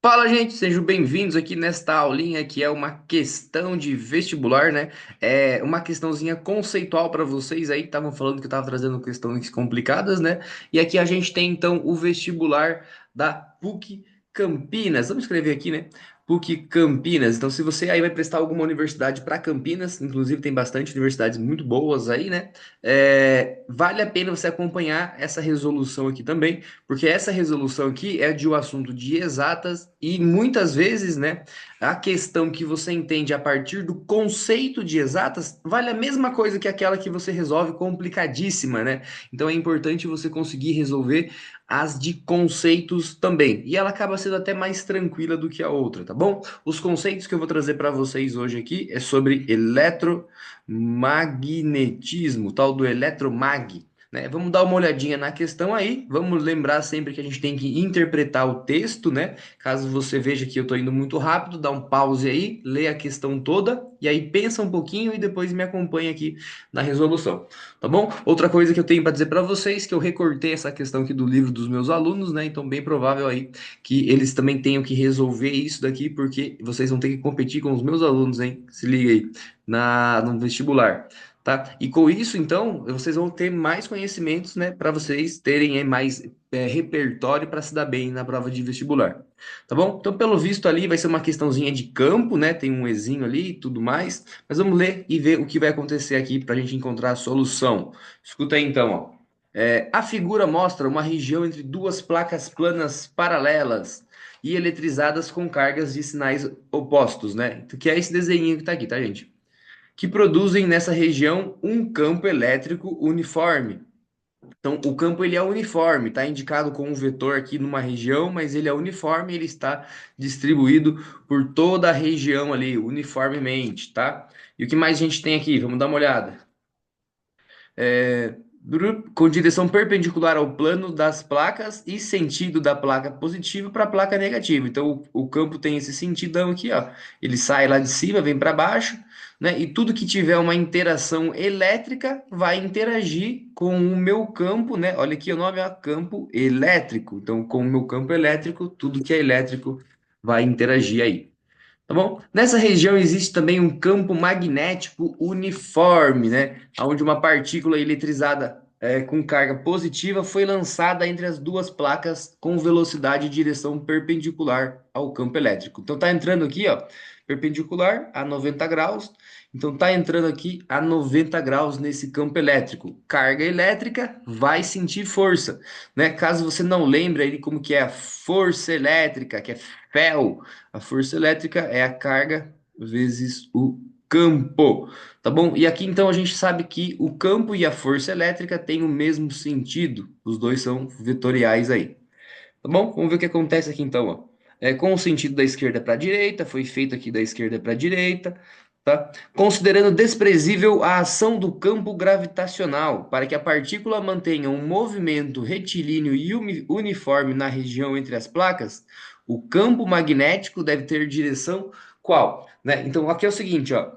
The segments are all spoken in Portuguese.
Fala, gente, sejam bem-vindos aqui nesta aulinha que é uma questão de vestibular, né? É uma questãozinha conceitual para vocês aí que estavam falando que eu estava trazendo questões complicadas, né? E aqui a gente tem então o vestibular da PUC Campinas. Vamos escrever aqui, né? PUC Campinas. Então, se você aí vai prestar alguma universidade para Campinas, inclusive tem bastante universidades muito boas aí, né? Vale a pena você acompanhar essa resolução aqui também porque essa resolução aqui é de um assunto de exatas e muitas vezes, né, a questão que você entende a partir do conceito de exatas vale a mesma coisa que aquela que você resolve complicadíssima, né? Então é importante você conseguir resolver as de conceitos também. E ela acaba sendo até mais tranquila do que a outra, tá bom? Os conceitos que eu vou trazer para vocês hoje aqui é sobre eletromagnetismo, tal do eletromag, né? Vamos dar uma olhadinha na questão aí. Vamos lembrar sempre que a gente tem que interpretar o texto, né? Caso você veja que eu estou indo muito rápido, dá um pause aí, lê a questão toda e aí pensa um pouquinho e depois me acompanha aqui na resolução, tá bom? Outra coisa que eu tenho para dizer para vocês que eu recortei essa questão aqui do livro dos meus alunos, né? Então bem provável aí que eles também tenham que resolver isso daqui porque vocês vão ter que competir com os meus alunos, hein? Se liga aí no vestibular. Tá? E com isso, então, vocês vão ter mais conhecimentos, né, para vocês terem mais repertório para se dar bem na prova de vestibular. Tá bom? Então, pelo visto ali, vai ser uma questãozinha de campo, né? Tem um ezinho ali e tudo mais. Mas vamos ler e ver o que vai acontecer aqui para a gente encontrar a solução. Escuta aí, então, ó. A figura mostra uma região entre duas placas planas paralelas e eletrizadas com cargas de sinais opostos, né? Que é esse desenho que tá aqui, tá, gente? Que produzem nessa região um campo elétrico uniforme. Então, o campo ele é uniforme, está indicado com um vetor aqui numa região, mas ele é uniforme, ele está distribuído por toda a região ali, uniformemente, tá? E o que mais a gente tem aqui? Vamos dar uma olhada. Com direção perpendicular ao plano das placas e sentido da placa positiva para a placa negativa. Então, o campo tem esse sentidão aqui, ó. Ele sai lá de cima, vem para baixo, né? E tudo que tiver uma interação elétrica vai interagir com o meu campo, né? Olha aqui o nome, ó, campo elétrico. Então, com o meu campo elétrico, tudo que é elétrico vai interagir aí. Tá bom? Nessa região existe também um campo magnético uniforme, né? Onde uma partícula eletrizada com carga positiva foi lançada entre as duas placas com velocidade e direção perpendicular ao campo elétrico. Então tá entrando aqui, ó, perpendicular a 90 graus. Então tá entrando aqui a 90 graus nesse campo elétrico. Carga elétrica vai sentir força, né? Caso você não lembre aí como que é a força elétrica, que é Fel, a força elétrica é a carga vezes o campo, tá bom? E aqui então a gente sabe que o campo e a força elétrica têm o mesmo sentido, os dois são vetoriais aí, tá bom? Vamos ver o que acontece aqui então, ó. Com o sentido da esquerda para a direita, foi feito aqui da esquerda para a direita, tá? Considerando desprezível a ação do campo gravitacional para que a partícula mantenha um movimento retilíneo e uniforme na região entre as placas, o campo magnético deve ter direção qual? Né? Então aqui é o seguinte, ó.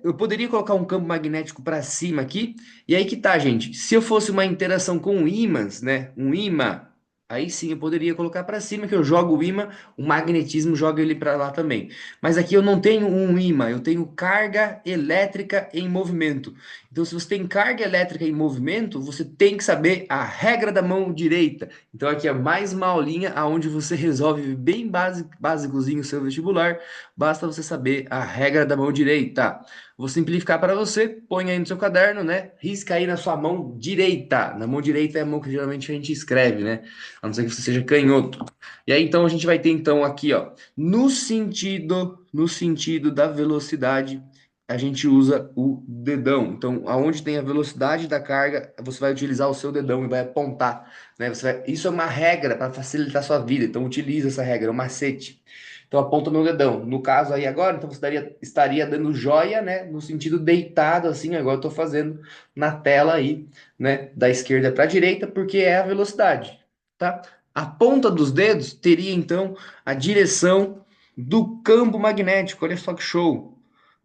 Eu poderia colocar um campo magnético para cima aqui, e aí que tá, gente. Se eu fosse uma interação com ímãs, né? Um ímã. Aí sim eu poderia colocar para cima, que eu jogo o ímã, o magnetismo joga ele para lá também. Mas aqui eu não tenho um ímã, eu tenho carga elétrica em movimento. Então, se você tem carga elétrica em movimento, você tem que saber a regra da mão direita. Então, aqui é mais uma aulinha onde você resolve bem básicozinho o seu vestibular. Basta você saber a regra da mão direita. Vou simplificar para você, põe aí no seu caderno, né? Risca aí na sua mão direita. Na mão direita é a mão que geralmente a gente escreve, né? A não ser que você seja canhoto. E aí então a gente vai ter então aqui, ó, no sentido da velocidade, a gente usa o dedão. Então, aonde tem a velocidade da carga, você vai utilizar o seu dedão e vai apontar, né? Isso é uma regra para facilitar a sua vida. Então, utiliza essa regra, é um macete. Então, aponta o meu dedão. No caso aí agora, então você estaria dando joia, né? No sentido deitado, assim, agora eu tô fazendo na tela aí, né? Da esquerda para a direita, porque é a velocidade, tá? A ponta dos dedos teria então a direção do campo magnético. Olha só que show.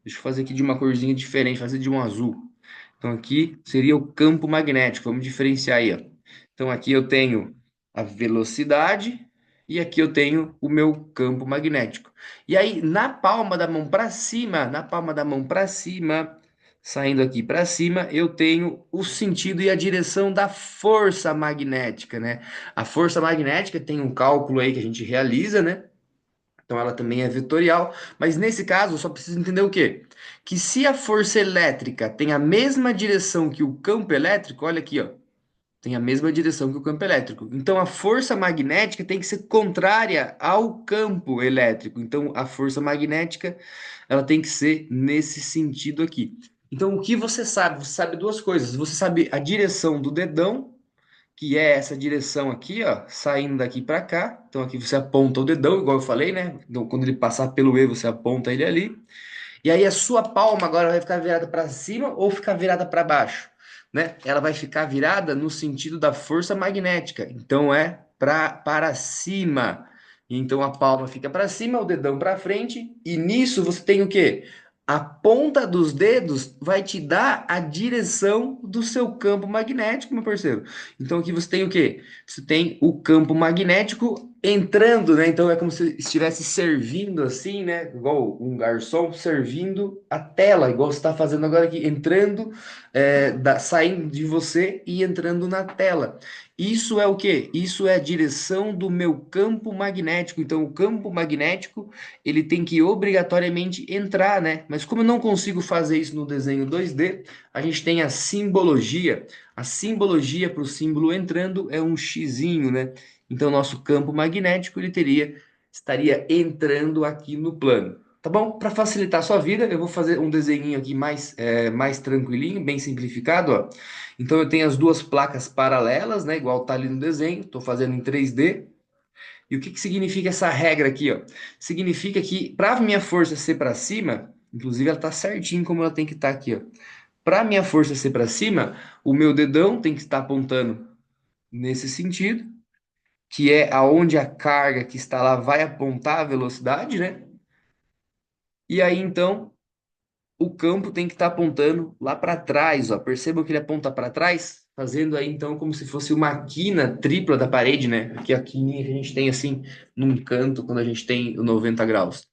Deixa eu fazer aqui de uma corzinha diferente, fazer de um azul. Então aqui seria o campo magnético. Vamos diferenciar aí, ó. Então aqui eu tenho a velocidade e aqui eu tenho o meu campo magnético. E aí, na palma da mão para cima, na palma da mão para cima, saindo aqui para cima, eu tenho o sentido e a direção da força magnética, né? A força magnética tem um cálculo aí que a gente realiza, né? Então ela também é vetorial, mas nesse caso eu só preciso entender o quê? Que se a força elétrica tem a mesma direção que o campo elétrico, olha aqui, ó, tem a mesma direção que o campo elétrico. Então a força magnética tem que ser contrária ao campo elétrico. Então a força magnética, ela tem que ser nesse sentido aqui. Então o que você sabe? Você sabe duas coisas. Você sabe a direção do dedão, que é essa direção aqui, ó, saindo daqui para cá. Então aqui você aponta o dedão, igual eu falei, né? Então quando ele passar pelo E, você aponta ele ali. E aí a sua palma agora vai ficar virada para cima ou ficar virada para baixo, né? Ela vai ficar virada no sentido da força magnética. Então é para cima. Então a palma fica para cima, o dedão para frente, e nisso você tem o quê? A ponta dos dedos vai te dar a direção do seu campo magnético, meu parceiro. Então aqui você tem o quê? Você tem o campo magnético entrando, né? Então é como se estivesse servindo assim, né? Igual um garçom servindo a tela, igual você está fazendo agora aqui, entrando, saindo de você e entrando na tela. Isso é o quê? Isso é a direção do meu campo magnético. Então, o campo magnético, ele tem que obrigatoriamente entrar, né? Mas como eu não consigo fazer isso no desenho 2D, a gente tem a simbologia. A simbologia para o símbolo entrando é um xizinho, né? Então, nosso campo magnético ele estaria entrando aqui no plano. Tá bom? Para facilitar a sua vida, eu vou fazer um desenho aqui mais tranquilinho, bem simplificado, ó. Então, eu tenho as duas placas paralelas, né? Igual tá ali no desenho. Estou fazendo em 3D. E o que que significa essa regra aqui, ó? Significa que para minha força ser para cima, inclusive ela tá certinho como ela tem que estar aqui, ó. Para minha força ser para cima, o meu dedão tem que estar apontando nesse sentido, que é aonde a carga que está lá vai apontar a velocidade, né? E aí então o campo tem que estar apontando lá para trás, ó. Percebam que ele aponta para trás, fazendo aí então como se fosse uma quina tripla da parede, né? Aqui é a quininha que a gente tem assim num canto quando a gente tem o 90 graus.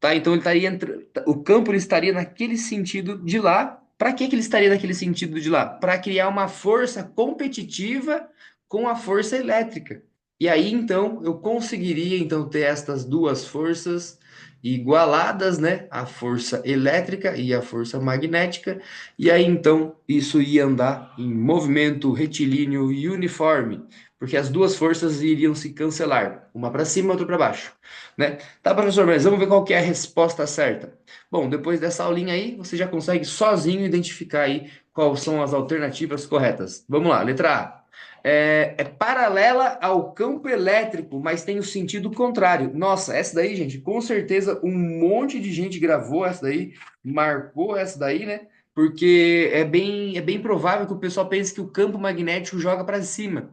Tá? Então ele estaria o campo ele estaria naquele sentido de lá. Para que que ele estaria naquele sentido de lá? Para criar uma força competitiva com a força elétrica. E aí então eu conseguiria então ter estas duas forças igualadas, né? A força elétrica e a força magnética. E aí então isso ia andar em movimento retilíneo e uniforme, porque as duas forças iriam se cancelar, uma para cima, outra para baixo, né? Tá, professor, mas vamos ver qual que é a resposta certa. Bom, depois dessa aulinha aí, você já consegue sozinho identificar aí quais são as alternativas corretas. Vamos lá, letra A. É paralela ao campo elétrico, mas tem o sentido contrário. Nossa, essa daí, gente, com certeza um monte de gente gravou essa daí, marcou essa daí, né? Porque é bem provável que o pessoal pense que o campo magnético joga para cima,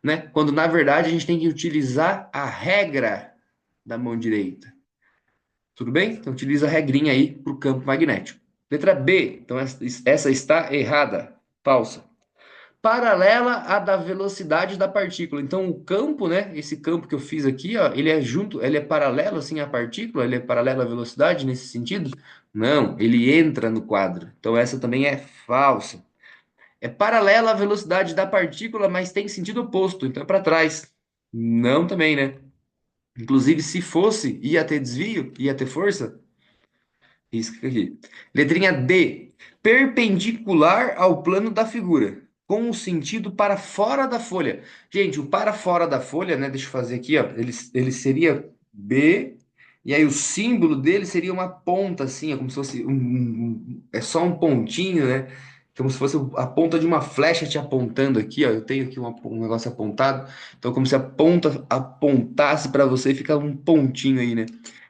né? Quando na verdade a gente tem que utilizar a regra da mão direita. Tudo bem? Então utiliza a regrinha aí para o campo magnético. Letra B. Então essa está errada. Falsa. Paralela à da velocidade da partícula. Então o campo, né? Esse campo que eu fiz aqui, ó, ele é junto, ele é paralelo assim à partícula, ele é paralelo à velocidade nesse sentido? Não, ele entra no quadro. Então essa também é falsa. É paralela à velocidade da partícula, mas tem sentido oposto, então é para trás. Não também, né? Inclusive, se fosse, ia ter desvio, ia ter força. Risca aqui. Letrinha D. Perpendicular ao plano da figura, com o sentido para fora da folha. Gente, o para fora da folha, né? Deixa eu fazer aqui, ó. Ele seria B, e aí o símbolo dele seria uma ponta, assim, ó, como se fosse é só um pontinho, né? Como se fosse a ponta de uma flecha te apontando aqui, ó. Eu tenho aqui um negócio apontado. Então, como se a ponta apontasse para você, fica um pontinho aí, né?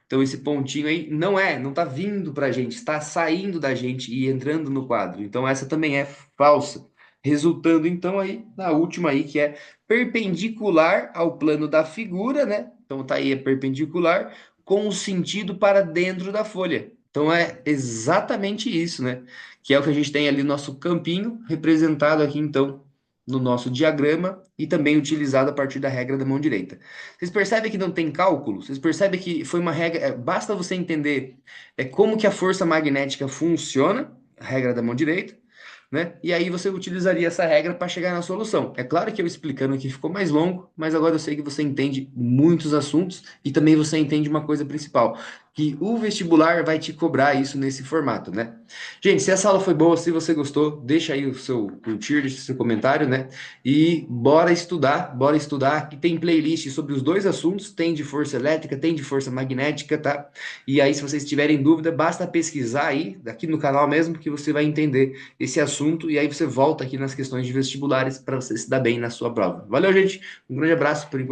Então esse pontinho aí não tá vindo pra gente, está saindo da gente e entrando no quadro. Então essa também é falsa, resultando então aí na última aí que é perpendicular ao plano da figura, né? Então tá aí é perpendicular com o sentido para dentro da folha. Então é exatamente isso, né? Que é o que a gente tem ali no nosso campinho representado aqui então no nosso diagrama e também utilizado a partir da regra da mão direita. Vocês percebem que não tem cálculo? Vocês percebem que foi uma regra, basta você entender como que a força magnética funciona, a regra da mão direita, né? E aí você utilizaria essa regra para chegar na solução. É claro que eu explicando aqui ficou mais longo, mas agora eu sei que você entende muitos assuntos e também você entende uma coisa principal, que o vestibular vai te cobrar isso nesse formato, né? Gente, se essa aula foi boa, se você gostou, deixa aí o seu curtir, deixa o seu comentário, né? E bora estudar, que tem playlist sobre os dois assuntos, tem de força elétrica, tem de força magnética, tá? E aí, se vocês tiverem dúvida, basta pesquisar aí, aqui no canal mesmo, que você vai entender esse assunto, e aí você volta aqui nas questões de vestibulares para você se dar bem na sua prova. Valeu, gente. Um grande abraço por enquanto.